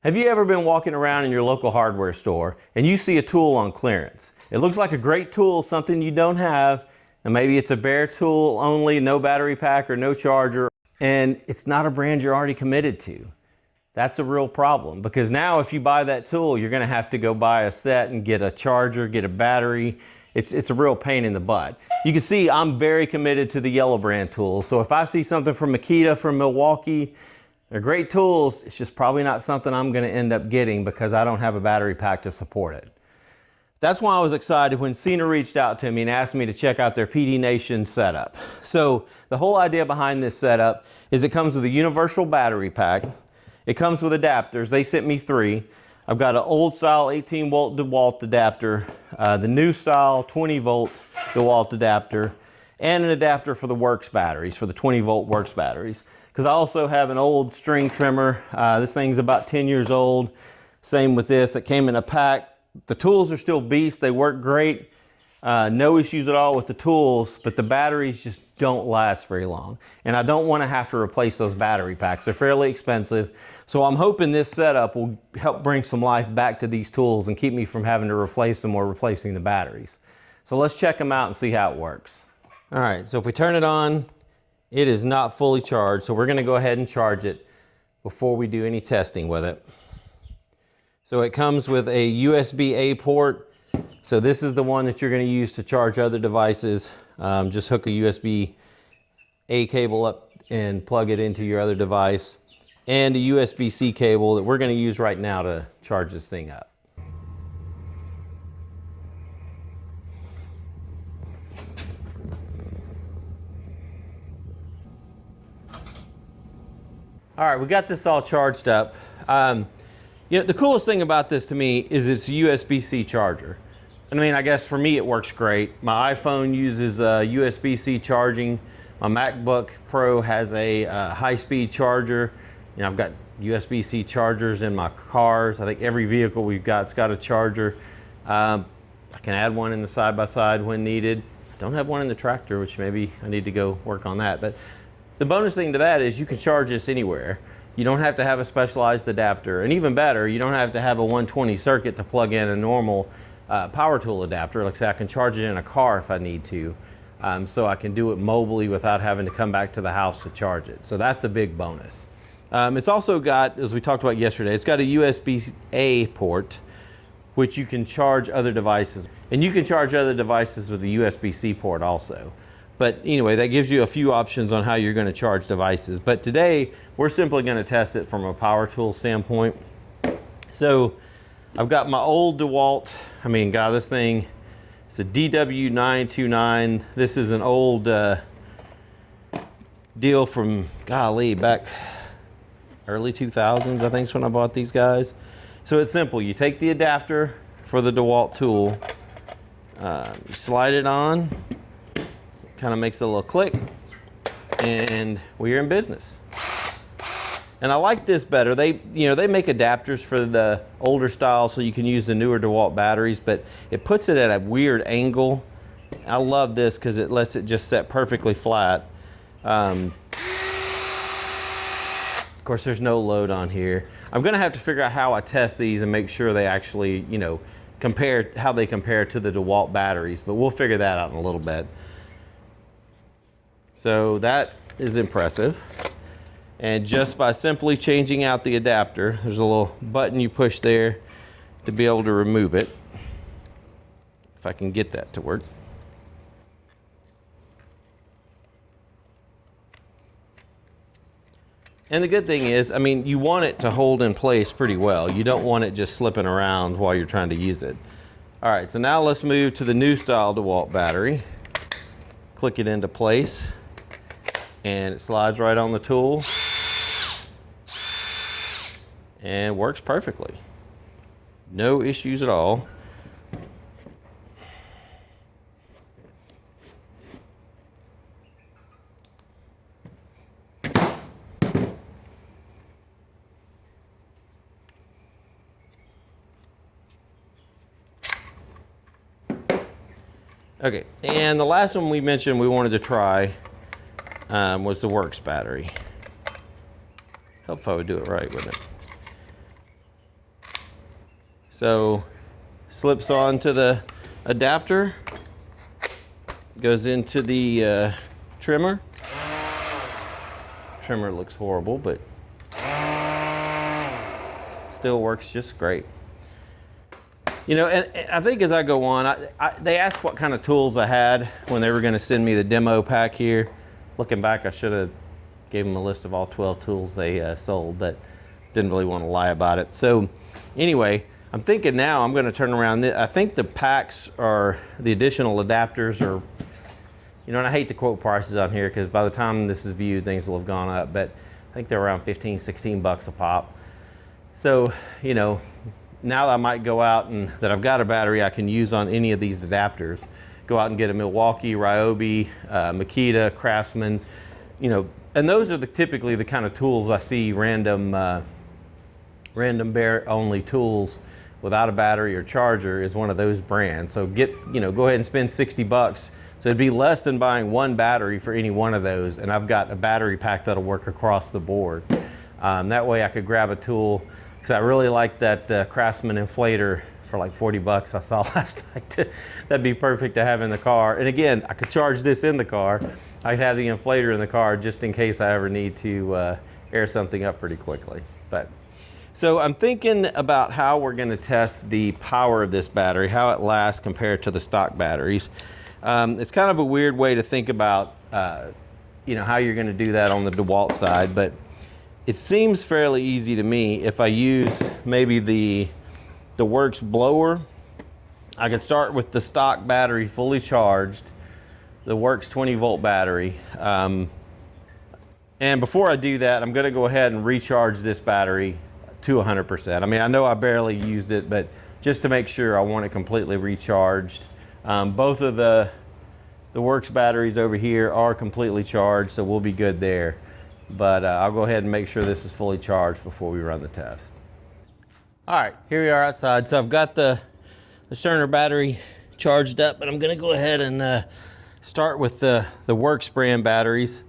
Have you ever been walking around in your local hardware store and you see a tool on clearance? It looks like a great tool, something you don't have, and maybe it's a bare tool only, no battery pack or no charger, and it's not a brand you're already committed to. That's a real problem, because now if you buy that tool, you're gonna have to go buy a set and get a charger, get a battery. It's a real pain in the butt. You can see I'm very committed to the yellow brand tools, so if I see something from Makita, from Milwaukee, they're great tools, it's just probably not something I'm gonna end up getting because I don't have a battery pack to support it. That's why I was excited when Ceenr reached out to me and asked me to check out their PDNation setup. So the whole idea behind this setup is it comes with a universal battery pack. It comes with adapters. They sent me 3. I've got an old style 18 volt DeWalt adapter, the new style 20 volt DeWalt adapter, and an adapter for the works batteries, for the 20 volt works batteries. Because I also have an old string trimmer. This thing's about 10 years old. Same with this. It came in a pack. The tools are still beasts. They work great. No issues at all with the tools, but the batteries just don't last very long. And I don't want to have to replace those battery packs. They're fairly expensive. So I'm hoping this setup will help bring some life back to these tools and keep me from having to replace them or replacing the batteries. So let's check them out and see how it works. All right, so if we turn it on, it is not fully charged, so we're going to go ahead and charge it before we do any testing with it. So it comes with a USB-A port. So this is the one that you're going to use to charge other devices. Just hook a USB-A cable up and plug it into your other device, and a USB-C cable that we're going to use right now to charge this thing up. All right, we got this all charged up. You know, the coolest thing about this to me is it's a USB-C charger. I mean, I guess for me it works great. My iPhone uses USB-C charging. My MacBook Pro has a high-speed charger. You know, I've got USB-C chargers in my cars. I think every vehicle we've got's got a charger. I can add one in the side-by-side when needed. Don't have one in the tractor, which maybe I need to go work on that. But the bonus thing to that is you can charge this anywhere. You don't have to have a specialized adapter. And even better, you don't have to have a 120 circuit to plug in a normal power tool adapter. Like I say, I can charge it in a car if I need to. So I can do it mobily without having to come back to the house to charge it. So that's a big bonus. It's also got, as we talked about yesterday, it's got a USB-A port, which you can charge other devices. And you can charge other devices with a USB-C port also. But anyway, that gives you a few options on how you're going to charge devices. But today, we're simply going to test it from a power tool standpoint. So I've got my old DeWalt. I mean, God, this thing, it's a DW929. This is an old deal from, golly, back early 2000s, I think is when I bought these guys. So it's simple. You take the adapter for the DeWalt tool, you slide it on, kind of makes a little click, and we're in business. And I like this better. They make adapters for the older style so you can use the newer DeWalt batteries, but it puts it at a weird angle. I love this because it lets it just set perfectly flat. Of course, there's no load on here. I'm gonna have to figure out how I test these and make sure they actually, compare, how they compare to the DeWalt batteries, but we'll figure that out in a little bit. So that is impressive. And just by simply changing out the adapter, there's a little button you push there to be able to remove it. If I can get that to work. And the good thing is, I mean, you want it to hold in place pretty well. You don't want it just slipping around while you're trying to use it. All right, so now let's move to the new style DeWalt battery. Click it into place. And it slides right on the tool and works perfectly. No issues at all. Okay, and the last one we mentioned we wanted to try was the works battery. Hope I would do it right with it. So slips onto the adapter, goes into the trimmer. Trimmer looks horrible, but still works just great. You know, and I think as I go on, they asked what kind of tools I had when they were going to send me the demo pack here. Looking back, I should have gave them a list of all 12 tools they sold, but didn't really want to lie about it. So anyway, I'm thinking now I'm going to turn around. I think the packs are, the additional adapters are, you know, and I hate to quote prices on here because by the time this is viewed, things will have gone up, but I think they're around 15, 16 bucks a pop. So, you know, now that I might go out and that I've got a battery I can use on any of these adapters, go out and get a Milwaukee, Ryobi, Makita, Craftsman, you know, and those are typically the kind of tools I see random bare only tools without a battery or charger is one of those brands. So you know, go ahead and spend 60 bucks. So it'd be less than buying one battery for any one of those. And I've got a battery pack that'll work across the board. That way I could grab a tool, because I really like that Craftsman inflator for like 40 bucks I saw last night. That'd be perfect to have in the car. And again, I could charge this in the car. I'd have the inflator in the car just in case I ever need to air something up pretty quickly. So I'm thinking about how we're going to test the power of this battery, how it lasts compared to the stock batteries. It's kind of a weird way to think about you know, how you're going to do that on the DeWalt side, but it seems fairly easy to me. If I use maybe the Works blower, I could start with the stock battery fully charged, the Works 20-volt battery. And before I do that, I'm going to go ahead and recharge this battery to 100%. I mean, I know I barely used it, but just to make sure, I want it completely recharged. Both of the Works batteries over here are completely charged, so we'll be good there. But I'll go ahead and make sure this is fully charged before we run the test. All right, here we are outside. So I've got the Ceenr battery charged up, but I'm gonna go ahead and start with the Works brand batteries.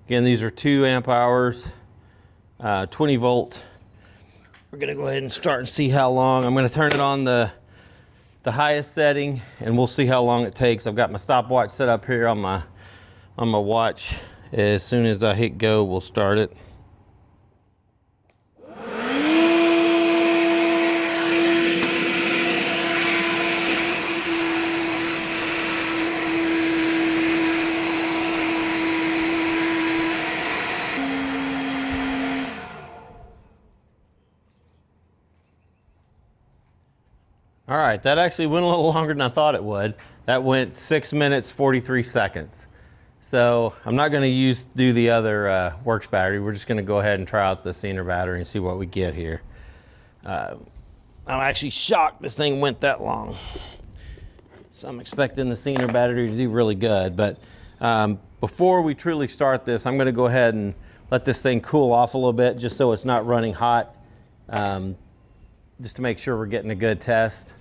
Again, these are 2 amp hours, 20 volt. We're gonna go ahead and start and see how long. I'm gonna turn it on the highest setting, and we'll see how long it takes. I've got my stopwatch set up here on my watch. As soon as I hit go, we'll start it. All right, that actually went a little longer than I thought it would. That went 6 minutes, 43 seconds. So I'm not going to do the other Works battery. We're just going to go ahead and try out the Ceenr battery and see what we get here. I'm actually shocked this thing went that long. So I'm expecting the Ceenr battery to do really good. But before we truly start this, I'm going to go ahead and let this thing cool off a little bit just so it's not running hot, just to make sure we're getting a good test.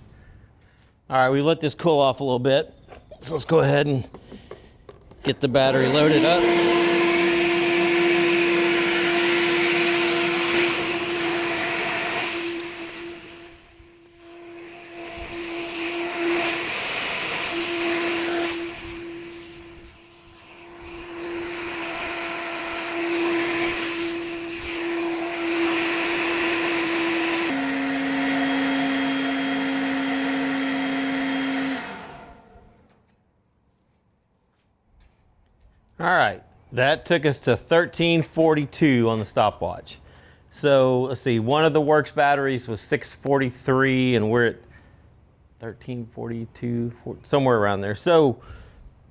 All right, we let this cool off a little bit. So let's go ahead and get the battery loaded up. All right, that took us to 1342 on the stopwatch. So let's see, one of the Works batteries was 643 and we're at 1342, somewhere around there. So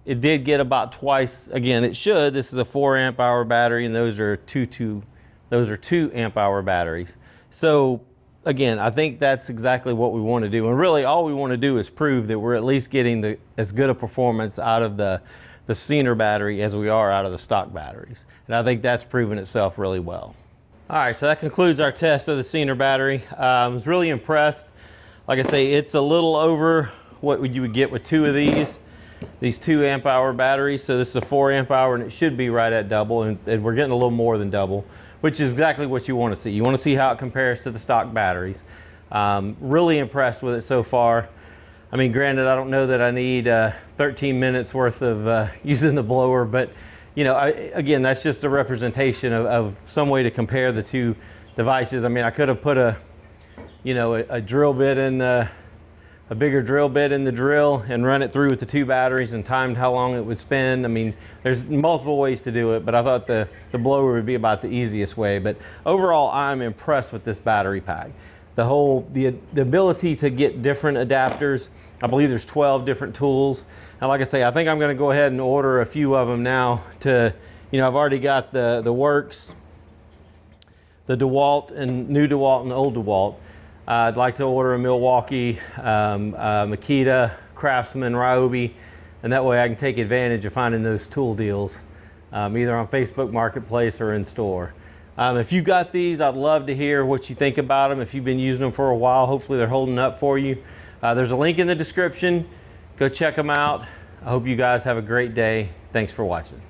it did get about twice, again, it should. This is a 4 amp hour battery and those are 2 amp hour batteries. So again, I think that's exactly what we want to do. And really all we want to do is prove that we're at least getting as good a performance out of the Ceenr battery as we are out of the stock batteries. And I think that's proven itself really well. All right, so that concludes our test of the Ceenr battery. I was really impressed. Like I say, it's a little over what you would get with 2 of these 2 amp hour batteries. So this is a 4 amp hour and it should be right at double, and we're getting a little more than double, which is exactly what you want to see. You want to see how it compares to the stock batteries. Really impressed with it so far. I mean, granted, I don't know that I need 13 minutes worth of using the blower, but you know, again, that's just a representation of some way to compare the two devices. I mean, I could have put a drill bit in a bigger drill bit in the drill and run it through with the 2 batteries and timed how long it would spin. I mean, there's multiple ways to do it, but I thought the blower would be about the easiest way. But overall, I'm impressed with this battery pack. The ability to get different adapters. I believe there's 12 different tools. And like I say, I think I'm gonna go ahead and order a few of them now to, I've already got the Works, the DeWalt, and new DeWalt and old DeWalt. I'd like to order a Milwaukee, Makita, Craftsman, Ryobi, and that way I can take advantage of finding those tool deals, either on Facebook Marketplace or in store. If you got these, I'd love to hear what you think about them. If you've been using them for a while, hopefully they're holding up for you. There's a link in the description. Go check them out. I hope you guys have a great day. Thanks for watching.